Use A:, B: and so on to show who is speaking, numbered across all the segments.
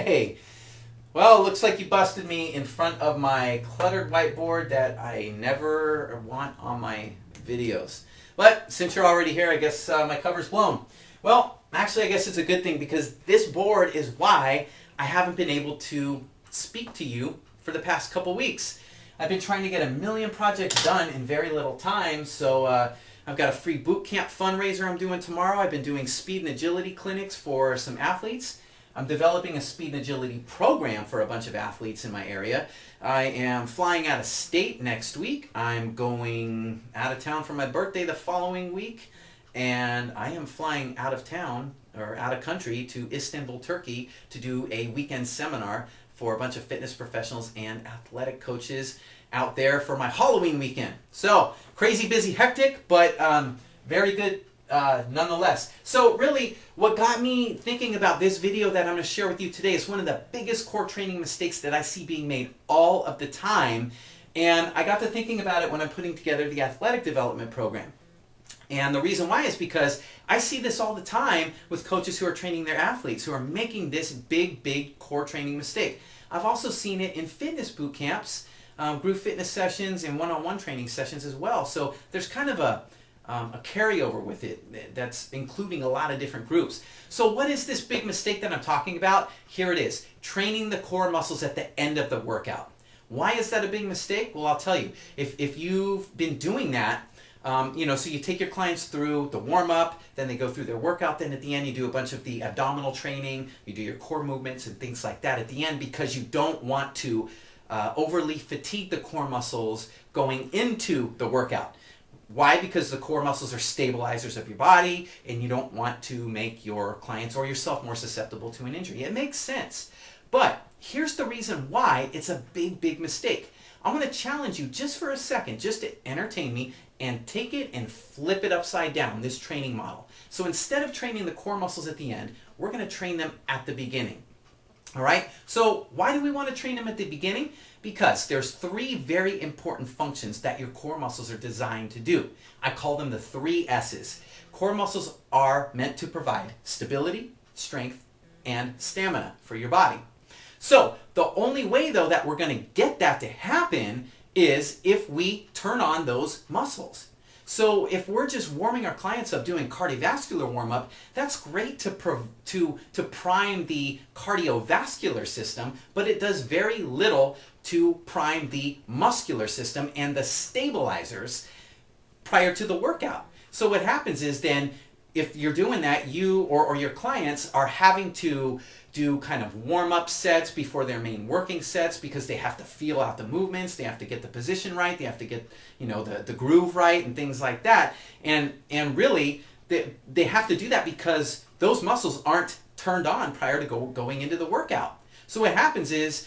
A: Okay. Well, looks like you busted me in front of my cluttered whiteboard that I never want on my videos. But since you're already here, I guess my cover's blown. Well, actually, I guess it's a good thing because this board is why I haven't been able to speak to you for the past couple weeks. I've been trying to get 1,000,000 projects done in very little time, so I've got a free boot camp fundraiser I'm doing tomorrow. I've been doing speed and agility clinics for some athletes. I'm developing a speed and agility program for a bunch of athletes in my area. I am flying out of state next week. I'm going out of town for my birthday the following week. And I am flying out of town, or out of country, to Istanbul, Turkey to do a weekend seminar for a bunch of fitness professionals and athletic coaches out there for my Halloween weekend. So, crazy, busy, hectic, but very good nonetheless. So really, what got me thinking about this video that I'm going to share with you today is one of the biggest core training mistakes that I see being made all of the time. And I got to thinking about it when I'm putting together the athletic development program. And the reason why is because I see this all the time with coaches who are training their athletes who are making this big core training mistake. I've also seen it in fitness boot camps, group fitness sessions, and one-on-one training sessions as well. So there's kind of a carryover with it that's including a lot of different groups. So what is this big mistake that I'm talking about? Here it is, training the core muscles at the end of the workout. Why is that a big mistake? Well, I'll tell you. If you've been doing that, so you take your clients through the warm-up, then they go through their workout, then at the end you do a bunch of the abdominal training, you do your core movements and things like that at the end because you don't want to overly fatigue the core muscles going into the workout. Why? Because the core muscles are stabilizers of your body and you don't want to make your clients or yourself more susceptible to an injury. It makes sense. But here's the reason why it's a big mistake. I'm going to challenge you just for a second, just to entertain me, and take it and flip it upside down, this training model. So instead of training the core muscles at the end, we're going to train them at the beginning. All right? So why do we want to train them at the beginning? Because there's 3 very important functions that your core muscles are designed to do. I call them the 3 S's. Core muscles are meant to provide stability, strength, and stamina for your body. So the only way, though, that we're going to get that to happen is if we turn on those muscles. So if we're just warming our clients up doing cardiovascular warm-up, that's great to prime the cardiovascular system, but it does very little to prime the muscular system and the stabilizers prior to the workout. So what happens is then, if you're doing that, you or your clients are having to do kind of warm-up sets before their main working sets because they have to feel out the movements, they have to get the position right, they have to get the groove right and things like that. And really, they have to do that because those muscles aren't turned on prior to going into the workout. So what happens is,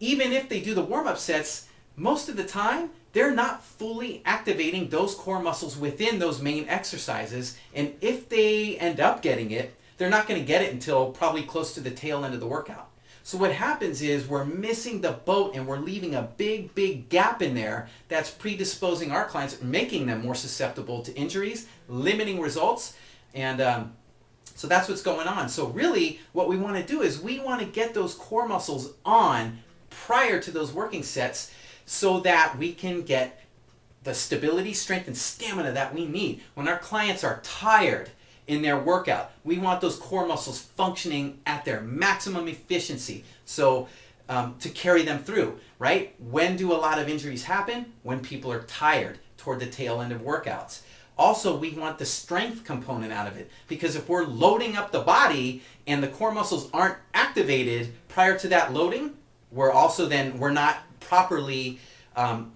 A: even if they do the warm-up sets, most of the time, they're not fully activating those core muscles within those main exercises. And if they end up getting it, they're not going to get it until probably close to the tail end of the workout. So what happens is we're missing the boat and we're leaving a big gap in there that's predisposing our clients, making them more susceptible to injuries, limiting results. And so that's what's going on. So really what we want to do is we want to get those core muscles on prior to those working sets so that we can get the stability, strength, and stamina that we need. When our clients are tired in their workout, we want those core muscles functioning at their maximum efficiency, so to carry them through, right? When do a lot of injuries happen? When people are tired toward the tail end of workouts. Also, we want the strength component out of it, because if we're loading up the body and the core muscles aren't activated prior to that loading, we're not properly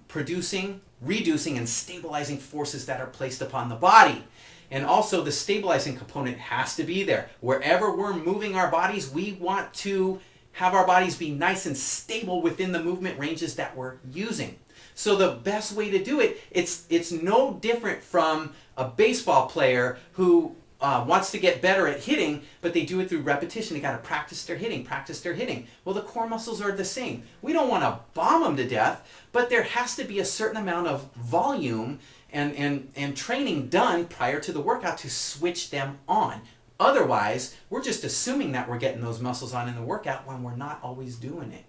A: producing, reducing, and stabilizing forces that are placed upon the body. And also the stabilizing component has to be there. Wherever we're moving our bodies, we want to have our bodies be nice and stable within the movement ranges that we're using. So the best way to do it, it's no different from a baseball player who wants to get better at hitting, but they do it through repetition. They got to practice their hitting. Well, the core muscles are the same. We don't want to bomb them to death, but there has to be a certain amount of volume and training done prior to the workout to switch them on. Otherwise, we're just assuming that we're getting those muscles on in the workout when we're not always doing it.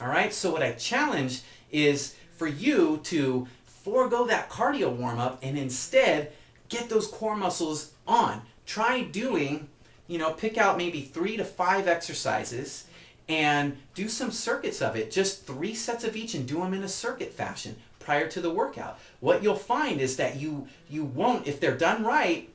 A: All right, so what I challenge is for you to forego that cardio warm-up and instead get those core muscles on. Try doing, pick out maybe 3 to 5 exercises and do some circuits of it, just 3 sets of each, and do them in a circuit fashion prior to the workout. What you'll find is that you won't, if they're done right,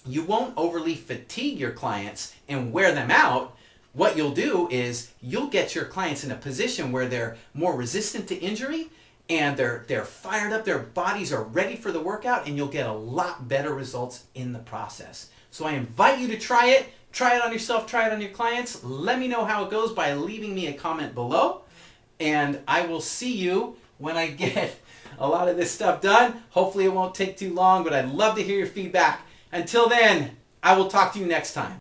A: you won't overly fatigue your clients and wear them out. What you'll do is you'll get your clients in a position where they're more resistant to injury and they're fired up, their bodies are ready for the workout, and you'll get a lot better results in the process. So I invite you to try it. Try it on yourself, try it on your clients. Let me know how it goes by leaving me a comment below. And I will see you when I get a lot of this stuff done. Hopefully it won't take too long, but I'd love to hear your feedback. Until then, I will talk to you next time.